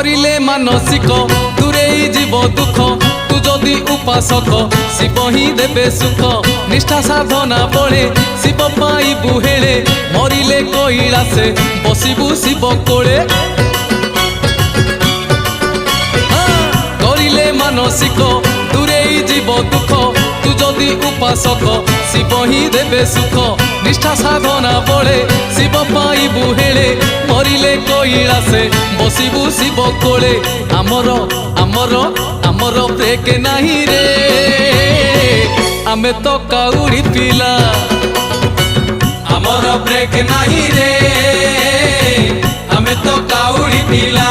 करिले मानसिक दूरेई जीव दुख तू जदि उपासक शिव ही देबे सुख निष्ठा साधना बळे शिव पाइबु हेळे मरिले कैलासे बसिबु शिव कोळे करिले मानसिक दूरेई जीव दुख तू जदि उपासक शिव ही देबे सुख निष्ठा साधना बळे शिव पाइबु हेळे मरिले कैलासे बसिबु शिव कोळे आमर आमर आमर ब्रेक नाही रे आमे तो काउड़ी पिला आमर ब्रेक नाही रे आमे तो काउड़ी पिला